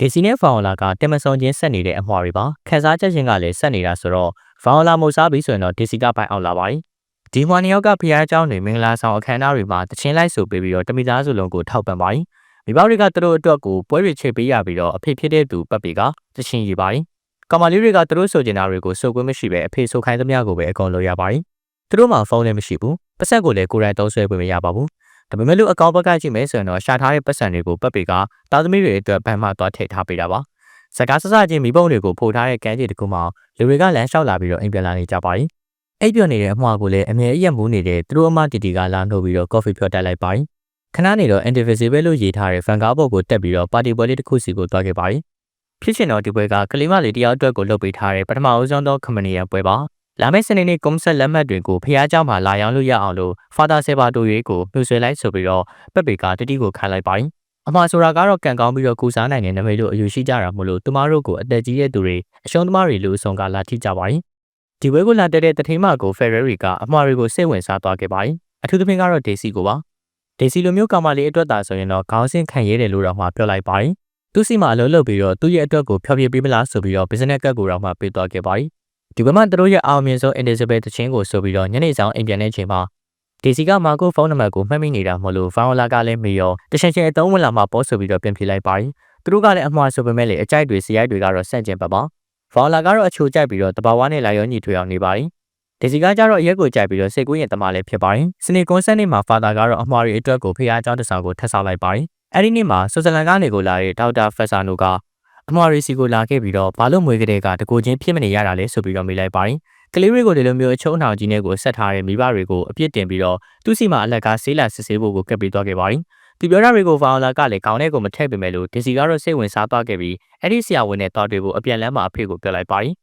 ဒေစီနဲ့ဖောင်လာကတင်မစုံချင်းဆက်နေတဲ့အမှားတွေပါခန်းစားချက်ချင်းကလည်းဆက်နေတာဆိုတော့ဖောင်လာမို့စားပြီးဆိုရင်တော့ဒေစီကပိုင်အောင်လာပါတယ်ဒီမွန်နီယောက်ကဖျားเจ้าတွေမင်္ဂလာဆောင်အခမ်းအနားတွေမှာတချင်းလိုက်ဆိုပေးပြီးတော့တမိသားစုလုံးကိုထောက်ပံ့ပါတယ်မိဘတွေကသူတို့အတွက်ကိုပွဲတွေချိတ်ပေးရပြီးတော့အဖေဖြစ်တဲ့သူပတ်ပေကတချင်းရပါတယ်ကောင်မလေးတွေကသူတို့ဆိုကျင်တာတွေကိုစုခွင့်မရှိပဲအဖေဆိုခိုင်းသမျှကိုပဲအကုန်လုပ်ရပါတယ်သူတို့မှဖုန်းလည်းမရှိဘူးပတ်ဆက်ကိုလည်းကိုယ်တိုင်သုံးဆွဲပေးမရပါဘူးဒါပေမဲ့လို့အကောင့်ဘက်ကကြည့်မယ်ဆိုရင်တော့ရှာထားတဲ့ပတ်စံတွေကိုပတ်ပေကတာသမီတွေအတွက်ဘန်မှသွားထည့်ထားပေးတာပါစကားဆဆချင်းမိဘတွေကိုပို့ထားတဲ့ကမ်းခြေတစ်ခုမှာလူတွေကလမ်းလျှောက်လာပြီးတော့အိမ်ပြန်လာနေကြပါတယ်အိပ်ပျော်နေတဲ့အမှားကိုလည်းအမြဲအရက်မူးနေတဲ့သူတို့အမတီတီကလာနှုတ်ပြီးတော့ကော်ဖီဖြော်တက်လိုက်ပါတယ်ခဏနေတော့ Indivisible လို့ရေးထားတဲ့ဖန်ကားပေါ်ကိုတက်ပြီးတော့ပါတီပွဲလေးတစ်ခုစီကိုတွားခဲ့ပါတယ်ဖြစ်ချင်တော့ဒီပွဲကကလေးမလေးတယောက်အတွက်ကိုလုပ်ပေးထားတဲ့ပထမအဦးဆုံးသောခမနီယံပွဲပါလာမယ့်စနေနေ့ကွန်ဆတ်လက်မှတ်တွေကိုဖျားเจ้าမှာလာရောက်လို့ရအောင်လို့ဖာသာဆေဘာတိုရွေးကိုမြှုပ်ဆွဲလိုက်ဆိုပြီးတော့ပက်ပေကတတိကိုခိုင်းလိုက်ပါတယ်အမှားဆိုတာကတော့ကန်ကောင်းပြီးတော့ကူစားနိုင်တဲ့နမိတ်တို့အယူရှိကြတာမို့လို့သူမတို့ကိုအသက်ကြီးတဲ့သူတွေအရှုံးသမားတွေလို့အဆုံးကလာထိကြပါတယ်ဒီဝဲကိုလာတဲ့တထိန်မကိုဖယ်ရရီကအမှားတွေကိုစိတ်ဝင်စားသွားခဲ့ပါတယ်အထူးသဖြင့်ကတော့ဒေစီကိုပါဒေစီလိုမျိုးကောင်မလေးအတွက်သာဆိုရင်တော့ခေါင်းစဉ်ခံရဲတယ်လို့တော့မှပြောလိုက်ပါတယ်သူစီမှာအလုပ်လုပ်ပြီးတော့သူ့ရဲ့အတွက်ကိုဖျော်ဖြေပေးမလားဆိုပြီးတော့ business ကတ်ကိုတော့မှပေးသွားခဲ့ပါတယ်ဒီဘက်မှာသူတို့ရဲ့အောင်မြင်ဆုံး Indivisible တခြင်းကိုဆိုပြီးတော့ညနေဆောင်အိမ်ပြန်တဲ့ချိန်မှာဒေစီကမာကိုဖုန်းနံပါတ်ကိုမှတ်မိနေတာမဟုတ်လို့ဖောင်လာကလည်းမေရောတချင်းချင်းအသုံးဝင်လာမှပို့ဆိုပြီးတော့ပြန်ဖြေလိုက်ပါတယ်သူတို့ကလည်းအမှားဆိုပေမဲ့လေအကြိုက်တွေစရိုက်တွေကတော့ဆန့်ကျင်ပါပါဖောင်လာကတော့အချိုကြိုက်ပြီးတော့တဘာဝနဲ့လာရောညီထွေအောင်နေပါတယ်ဒေစီကကြတော့အရက်ကိုကြိုက်ပြီးတော့စိတ်ကူးရင်တမလည်းဖြစ်ပါတယ်စနေကွန်ဆတ်နေ့မှာဖာသာကတော့အမှားတွေအတွက်ကိုဖျားเจ้าတဆောင်ကိုထပ်ဆောက်လိုက်ပါတယ်အဲ့ဒီနေ့မှာဆွစ်ဇာလန်ကနေကိုလာတဲ့ဒေါက်တာဖက်ဆာနိုကအမှားရီစီကိုလာခဲ့ပြီးတော့ဘာလို့မွေးကလေးကတကူချင်းဖြစ်မနေရတာလဲဆိုပြီးတော့မေးလိုက်ပါတယ်ကလေးတွေကိုဒီလိုမျိုးအချုံနှောင်ကြီးနဲ့ကိုဆက်ထားတဲ့မိဘတွေကိုအပြစ်တင်ပြီးတော့သူ့စီမှာအလက်ကဆေးလာစစ်ဆေးဖို့ကိုကပ်ပြီးသွားခဲ့ပါတယ်သူပြောတာတွေကိုဖောင်လာကလည်းခေါင်းထဲကိုမထည့်ပေမဲ့လို့ဒီစီကတော့စိတ်ဝင်စားသွားခဲ့ပြီးအဲ့ဒီဆရာဝန်နဲ့တွားတွေ့ဖို့အပြန်လမ်းမှာအဖေကိုပြောလိုက်ပါတယ်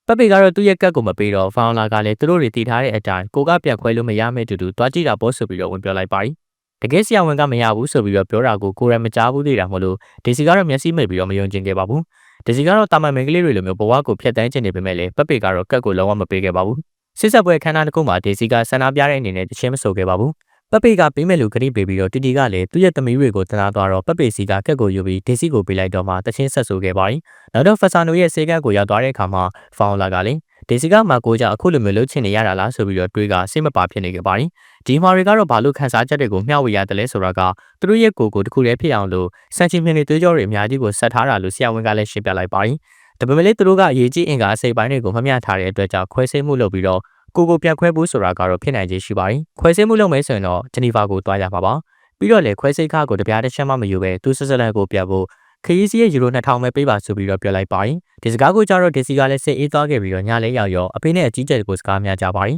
ပပေကတော့သူ့ရဲ့ကတ်ကိုမပေးတော့ဖောင်လာကလည်းသူတို့တွေတည်ထားတဲ့အတိုင်းကိုကပြန်ခွဲလို့မရမယ့်တူတူတွားကြည့်တာပေါ့ဆိုပြီးတော့ဝင်ပြောလိုက်ပါတယ်တကယ်ဆရာဝန်ကမရဘူးဆိုပြီးတော့ပြောတာကိုကိုရမကြားဘူးသေးတာမလို့ဒီစီကတော့မျက်စိမိတ်ပြီးတော့မယုံကျင်ခဲ့ပါဘူးဒီစီကတော့တာမန်မင်္ဂလေးတွေလိုမျိုးဘဝကိုဖျက်တမ်းချင်နေပေမဲ့လည်းပပေကတော့ကတ်ကိုလုံးဝမပေးခဲ့ပါဘူးစစ်ဆက်ပွဲခန်းသားတစ်ခုမှာဒေစီကဆန္ဒပြတဲ့အနေနဲ့တခြင်းမဆိုခဲ့ပါဘူးပပေကပေးမယ်လို့ဂရိပေးပြီးတော့တီတီကလည်းသူ့ရဲ့သမီးတွေကိုတနာသွားတော့ပပေစီကကက်ကိုယူပြီးဒေစီကိုပေးလိုက်တော့မှတခြင်းဆက်ဆိုခဲ့ပါတယ်နောက်တော့ဖက်ဆာနိုရဲ့ဆေးကတ်ကိုရောက်သွားတဲ့အခါမှာဖောင်လာကလည်းဒေစီကမာကိုကြောင့်အခုလိုမျိုးလှုပ်ချင်နေရတာလားဆိုပြီးတော့တွေးကစိတ်မပါဖြစ်နေခဲ့ပါတယ်ဒီမှာတွေကတော့ဘာလို့ခန်းစားချက်တွေကိုမျှဝေရတယ်လဲဆိုတာကသူတို့ရဲ့ကိုတခုတည်းဖြစ်အောင်လို့စန်ချီမင်တွေတွေးကြောတွေအများကြီးကိုဆက်ထားတာလို့ဆရာဝန်ကလည်းရှင်းပြလိုက်ပါတယ်ဒါပေမဲ့လည်းသူတို့ကအရေးကြီးအင်္ဂါအစိပ်ပိုင်းတွေကိုမမျှထားတဲ့အတွက်ကြောင့်ခွဲစိတ်မှုလုပ်ပြီးတော့ကိုပြန်ခွဲဖို့ဆိုတာကတော့ဖြစ်နိုင်ခြေရှိပါတယ်ခွဲစိတ်မှုလုပ်မယ်ဆိုရင်တော့ဂျနီဗာကိုတွားရမှာပါပြီးတော့လေခွဲစိတ်ခါကိုတပြားတစ်ချက်မှမယူပဲသူဆွစ်ဇာလန်ကိုပြဖို့ခရီးစီးရဲ့ယူရို2000ပဲပေးပါဆိုပြီးတော့ပြောလိုက်ပါတယ်ဒီစကားကိုကြတော့ဒေစီကလည်းစိတ်အေးသွားခဲ့ပြီးတော့ညလေးရောက်ရောအဖေနဲ့အကြီးကျယ်ကိုစကားများကြပါတယ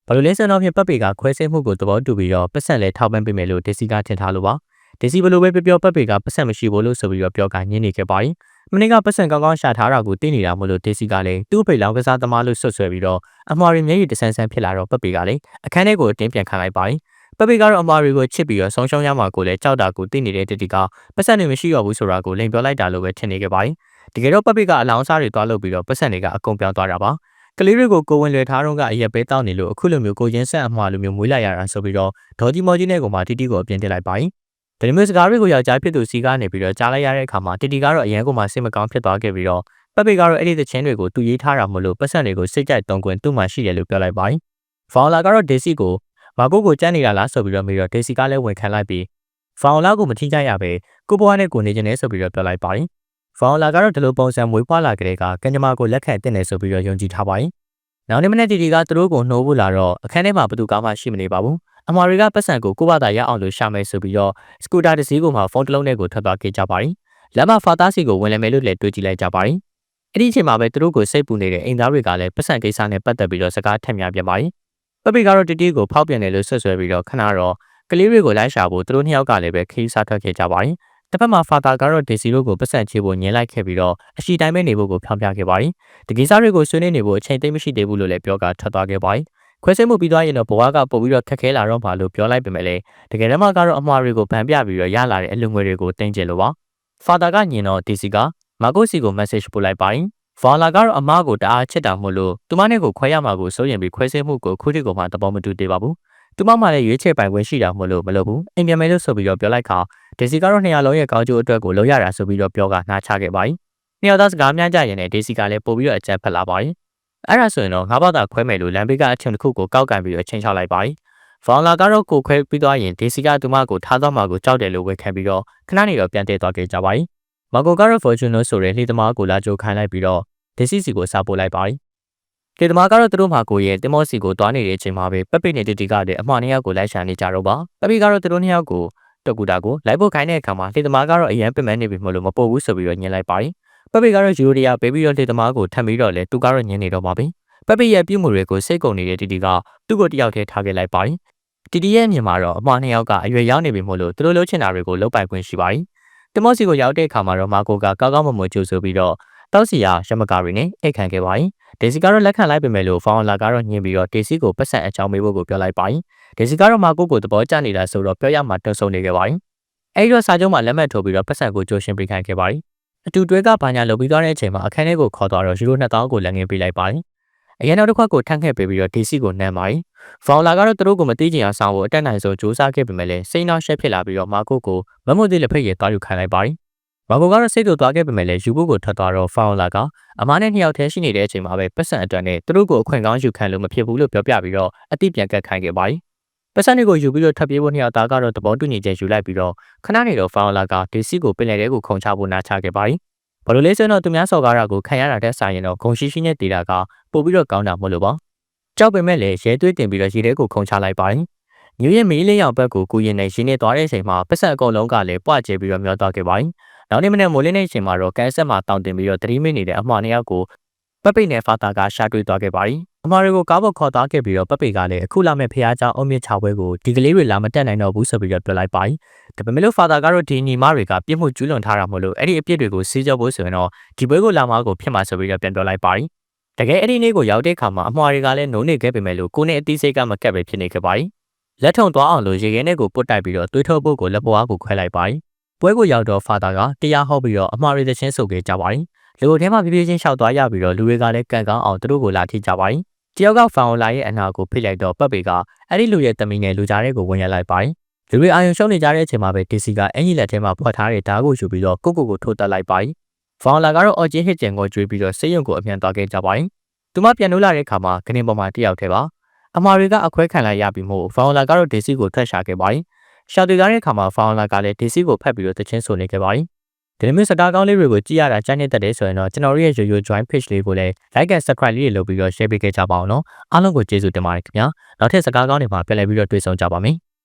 ်ဘာလို့လဲဆိုတော့ဖြင့်ပပေကခွဲစိတ်မှုကိုသဘောတူပြီးတော့ပတ်စံလဲထောက်ပံ့ပေးမယ်လို့ဒေစီကထင်ထားလို့ပါဒေစီဘလို့ပဲပြောပပေကပတ်စံမရှိဘူးလို့ဆိုပြီးတော့ပြောကညင်းနေခဲ့ပါတယ်မနေ့ကပတ်စံကောင်းရှာထားတာကိုသိနေတာမို့လို့ဒေစီကလည်းသူ့အဖေလောင်ကစားသမားလို့ဆွဆွဲပြီးတော့အမှားရီမျက်ရည်တဆန်းဆန်းဖြစ်လာတော့ပပေကလည်းအခန်းထဲကိုအတင်းပြန်ခံလိုက်ပါတယ်ပပေကတော့အမှားတွေကိုချစ်ပြီးတော့ဆုံးရှုံးရမှာကိုလည်းကြောက်တာကိုသိနေတဲ့တီတီကပတ်စံတွေမရှိတော့ဘူးဆိုတာကိုလိန်ပြောလိုက်တာလို့ပဲထင်နေခဲ့ပါတယ်တကယ်တော့ပပေကအလောင်းစားတွေတွားလုပ်ပြီးတော့ပတ်စံတွေကအကုန်ပြောင်းသွားတာပါကလေးတွေကိုကိုဝင်လွယ်ထားတော့ကအရက်ပဲတောင်းနေလို့အခုလိုမျိုးကိုချင်းဆက်အမှားလိုမျိုးမွေးလိုက်ရတာဆိုပြီးတော့ဒေါ်ကြီးမော်ကြီးနဲ့ကိုမှတီတီကိုအပြင်တက်လိုက်ပါတယ်ဒီမျိုးစကားတွေကိုယောက်ျားဖြစ်သူစီကနေပြီးတော့ကြားလိုက်ရတဲ့အခါမှာတီတီကတော့အရန်ကိုမှစိတ်မကောင်းဖြစ်သွားခဲ့ပြီးတော့ပပေကတော့အဲ့ဒီသချင်းတွေကိုသူရေးထားတာမို့လို့ပတ်စံတွေကိုစိတ်ကြိုက်တုံးကွင်သူ့မှာရှိတယ်လို့ပြောလိုက်ပါတယ်ဖောင်လာကတော့ဒေစီကိုမာကိုကြမ်းနေတာလားဆိုပြီးတော့မေးတော့ဒေစီကလည်းဝင်ခံလိုက်ပြီးဖောင်လာကိုမထိကြရပဲကိုဘွားနဲ့ကိုနေခြင်းနဲ့ဆိုပြီးတော့ပြောလိုက်ပါတယ်ဖောင်လာကတော့ဒီလိုပုံစံမွေးဖွားလာကြတဲ့ကကံကြမ္မာကိုလက်ခံတင်တယ်ဆိုပြီးတော့ယုံကြည်ထားပါတယ်နောက်နေ့မနေ့တီတီကသူတို့ကိုနှိုးဖို့လာတော့အခန်းထဲမှာဘသူကမှရှိမနေပါဘူးအမှားတွေကပတ်စံကိုဘာသာရအောင်လို့ရှာမယ်ဆိုပြီးတော့စကူတာတစ်စီးကိုမှဖုန်းတစ်လုံးနဲ့ကိုထွက်သွားခဲ့ကြပါတယ်လမ်းမှာဖာသားစီကိုဝင်လည်မယ်လို့လည်းတွေးကြည့်လိုက်ကြပါတယ်အဲ့ဒီအချိန်မှာပဲသူတို့ကိုစိတ်ပူနေတဲ့အိမ်သားတွေကလည်းပတ်စံကိစ္စနဲ့ပတ်သက်ပြီးတော့စကားထက်များပြန်ပါတယ်ပပေကတော့တီတီကိုဖောက်ပြန်တယ်လို့ဆွဆွဲပြီးတော့ခဏတော့ကလေးတွေကိုလိုက်ရှာဖို့သူတို့နှစ်ယောက်ကလည်းပဲခီးစားထွက်ခဲ့ကြပါတယ်တစ်ဖက်မှာဖာသာကတော့ဒေစီတို့ကိုပတ်စံချေဖို့ညှင်းလိုက်ခဲ့ပြီးတော့အရှိတိုင်းပဲနေဖို့ကိုဖြောင်းပြခဲ့ပါတယ်ဒီကိစ္စတွေကိုဆွေးနွေးနေဖို့အချိန်သိမ်းမရှိသေးဘူးလို့လည်းပြောကထွက်သွားခဲ့ပါတယ်ခွဲစိတ်မှုပြီးသွားရင်တော့ဘဝကပို့ပြီးတော့ခက်ခဲလာတော့မှလို့ပြောလိုက်ပေမဲ့လည်းတကယ်တမ်းမှာကတော့အမှားတွေကိုဗန်ပြပြီးတော့ရလာတဲ့အလူငွေတွေကိုတင်ကျင်လို့ပါဖာသာကညင်တော့ဒီစီကမာကိုစီကို message ပို့လိုက်ပါတယ်ဗာလာကတော့အမားကိုတအားချစ်တာမို့လို့သူမနဲ့ကိုခွဲရမှာကိုစိုးရင်ပြီးခွဲစိတ်မှုကိုခုထိကိုမှသဘောမတူသေးပါဘူး သူမမှလည်းရွေးချယ်ပိုင်ခွင့်ရှိတာမလို့ဘူးအိမ်ပြန်မယ်လို့ဆိုပြီးတော့ပြောလိုက်ခါဒေစီကတော့200လုံးရဲ့ကောင်းကျိုးအတွက်ကိုလုပ်ရတာဆိုပြီးတော့ပြောကနှာချခဲ့ပါ၏နှစ်ယောက်သားစကားများကြရင်လည်းဒေစီကလည်းပို့ပြီးတော့အကြံဖက်လာပါ၏အဲ့ဒါဆိုရင်တော့ငါးဘာသာခွဲမယ်လို့လမ်ဘေးကအထင်တစ်ခုကိုကောက်ကန်ပြီးတော့ချင်းချောက်လိုက်ပါ၏ဖောင်လာကတော့ကိုခွဲပြီးသွားရင်ဒေစီကသူမကိုထားသွားမှာကိုကြောက်တယ်လို့ဝေခံပြီးတော့ခဏနေတော့ပြန်တည်သွားခဲ့ကြပါ၏မာကိုကတော့ Fortuno ဆိုတဲ့လှေသမားကိုလာကြိုခိုင်းလိုက်ပြီးတော့ဒေစီစီကိုစာပို့လိုက်ပါ၏လှေသမားကတော့သူတို့မှာကိုရဲ့တင်မော့စီကိုတွားနေတဲ့အချိန်မှာပဲပပိနဲ့တီတီကလည်းအမှားနှစ်ယောက်ကိုလိုက်ရှာနေကြတော့ပါပပိကတော့သူတို့နှစ်ယောက်ကိုတက်ကူတာကိုလိုက်ဖို့ခိုင်းတဲ့အခါမှာလှေသမားကတော့အရန်ပင်မနေပြီမလို့မပို့ဘူးဆိုပြီးတော့ညင်လိုက်ပါ၏ပပိကတော့ယူရီယာပေးပြီးတော့လှေသမားကိုထပ်ပြီးတော့လဲသူကတော့ညင်နေတော့ပါပြီပပိရဲ့ပြုမှုတွေကိုစိတ်ကုန်နေတဲ့တီတီကသူ့ကိုတယောက်တည်းထားခဲ့လိုက်ပါ၏တီတီရဲ့မြင်မှာတော့အမှားနှစ်ယောက်ကအရွယ်ရောက်နေပြီမို့လို့သူတို့လှုပ်ချင်တာတွေကိုလှုပ်ပိုင်ခွင့်ရှိပါ၏တင်မော့စီကိုရောက်တဲ့အခါမှာတော့မာကိုကကောက်ကောက်မွန်မွန်ကြိုဆိုပြီးတော့တောက်စီယာရမကာရီနဲ့အိတ်ခံခဲ့ပါ၏ဒေစီကတော့လက်ခံလိုက်ပေမဲ့လို့ဖောင်လာကတော့ညင်ပြီးတော့ဒေစီကိုပတ်စံအကြောင်းမေးဖို့ကိုပြောလိုက်ပါ၏ဒေစီကတော့မာကိုကိုသဘောကျနေတာဆိုတော့ပြောရမှာတုံ့ဆုံနေခဲ့ပါ၏အဲဒီတော့စာချုပ်မှာလက်မှတ်ထိုးပြီးတော့ပတ်စံကိုကြိုရှင်းပေးခိုင်းခဲ့ပါ၏အတူတွဲကဘာညာလုပ်ပြီးသွားတဲ့အချိန်မှာအခန်းထဲကိုခေါ်သွားတော့ယူရို2000ကိုလက်ငင်းပေးလိုက်ပါ၏အရင်နောက်တစ်ခွက်ကိုထန့်ခဲ့ပေးပြီးတော့ဒေစီကိုနှမ်းပါ၏ဖောင်လာကတော့သူတို့ကိုမသိချင်အောင်ဆောင်ဖို့အတက်နိုင်ဆုံးစူးစမ်းခဲ့ပေမဲ့လည်းစိတ်နှောက်ရှက်ဖြစ်လာပြီးတော့မာကိုကိုမမွတ်သေးလက်ဖက်ရည်သွားယူခိုင်းလိုက်ပါ၏မာကိုကတော့စိတ်တူသွားခဲ့ပေမဲ့လည်းယူဖို့ကိုထွက်သွားတော့ဖောင်လာကအမားနဲ့2ယောက်တည်းရှိနေတဲ့အချိန်မှာပဲပတ်စံအတွက်နဲ့သူတို့ကိုအခွင့်ကောင်းယူခံလို့မဖြစ်ဘူးလို့ပြောပြပြီးတော့အတိပြန်ကတ်ခိုင်းခဲ့ပါ၏ပတ်စံတွေကိုယူပြီးတော့ထပ်ပြေးဖို့2ယောက်သားကတော့သဘောတူညီချက်ယူလိုက်ပြီးတော့ခဏနေတော့ဖောင်လာကဒေစီကိုပင်လယ်ထဲကိုခုန်ချဖို့နားချခဲ့ပါ၏ဘာလို့လဲဆိုတော့သူများစော်ကားတာကိုခံရတာတက်ဆိုင်ရင်တော့ဂုံရှိရှိနဲ့တေတာကပို့ပြီးတော့ကောင်းတာမဟုတ်လို့ပါကြောက်ပေမဲ့လည်းရဲသွေးတင်ပြီးတော့ရေထဲကိုခုန်ချလိုက်ပါ၏ညရဲ့မီးလေးရောင်ဘက်ကိုကူရင်နဲ့ရင်းနေသွားတဲ့အချိန်မှာပတ်စံအကုန်လုံးကလည်းပွားကျပြီးတော့မျောသွားခဲ့ပါ၏နောက်နေ့မနေ့မိုးလင်းတဲ့အချိန်မှာတော့ကန်ဆက်မှာတောင်တင်ပြီးတော့သတိမိနေတဲ့အမှားနှစ်ယောက်ကိုပပိနဲ့ဖာတာကရှာတွေ့သွားခဲ့ပါ၏အမှားတွေကိုကားပေါ်ခေါ်သွားခဲ့ပြီးတော့ပပိကလည်းအခုလာမဲ့ဖះเจ้าအုံမြင့်ချပွဲကိုဒီကလေးတွေလာမတက်နိုင်တော့ဘူးဆိုပြီးတော့ပြောလိုက်ပါ၏ဒါပေမဲ့လို့ဖာတာကတော့ဒီညီမတွေကပြစ်မှုကျူးလွန်ထားတာမို့လို့အဲ့ဒီအပြစ်တွေကိုစီးကြောဖို့ဆိုရင်တော့ဒီပွဲကိုလာမှာကိုဖြစ်မှာဆိုပြီးတော့ပြန်ပြောလိုက်ပါ၏တကယ်အဲ့ဒီနေ့ကိုရောက်တဲ့အခါမှာအမှားတွေကလည်းနုံနေခဲ့ပေမဲ့လို့ကိုနဲ့အသီးစိတ်ကမကက်ပဲဖြစ်နေခဲ့ပါ၏လက်ထုံသွားအောင်လို့ရေခဲနဲ့ကိုပုတ်တိုက်ပြီးတော့သွေးထုတ်ဖို့ကိုလက်ပွားကိုခွဲလိုက်ပါ၏ပွဲကိုရောက်တော့ဖာတာကတရားဟောပြီးတော့အမှားတွေသချင်းဆိုခဲ့ကြပါ၏လူတို့ထဲမှာပြေးချင်းလျှောက်သွားရပြီးတော့လူတွေကလည်းကန်ကောင်းအောင်သူတို့ကိုလာထိကြပါ၏တယောက်ကဖောင်လာရဲ့အနာကိုဖိလိုက်တော့ပတ်ပေကအဲ့ဒီလူရဲ့တမီနဲ့လူကြားတဲ့ကိုဝင်ရလိုက်ပါ၏လူတွေအာယုံရှုံးနေကြတဲ့အချိန်မှာပဲဒီစီကအင်ကြီးလက်ထဲမှာဖွက်ထားတဲ့ဓာတ်ကိုယူပြီးတော့ကိုထိုးတက်လိုက်ပါ၏ဖောင်လာကတော့အော်ဂျင်းဟစ်ကျန်ကိုကျွေးပြီးတော့စိတ်ယုံကိုအမြန်သွားခဲ့ကြပါ၏သူမပြန်လို့လာတဲ့အခါမှာခင်းပေါ်မှာတယောက်ထဲပါအမှားတွေကအခွဲခံလိုက်ရပြီးမို့ဖောင်လာကတော့ဒေစီကိုထွက်ရှာခဲ့ပါ၏ရှာတွေ့ကြတဲ့အခါမှာဖောင်လာကလည်းဒေစီကိုဖက်ပြီးတော့တချင်းဆိုနေခဲ့ပါ၏ဒီလိုမျိုးစကားကောင်းလေးတွေကိုကြည့်ရတာကြိုက်နေတတ်တယ်ဆိုရင်တော့ကျွန်တော်တို့ရဲ့ YoYo Join Page လေးကိုလည်း Like and Subscribe လေးတွေလုပ်ပြီးတော့ Share ပေးခဲ့ကြပါအောင်နော်အားလုံးကိုကျေးဇူးတင်ပါတယ်ခင်ဗျာနောက်ထပ်စကားကောင်းတွေမှာပြန်လည်ပြီးတော့တွေ့ဆုံကြပါမယ်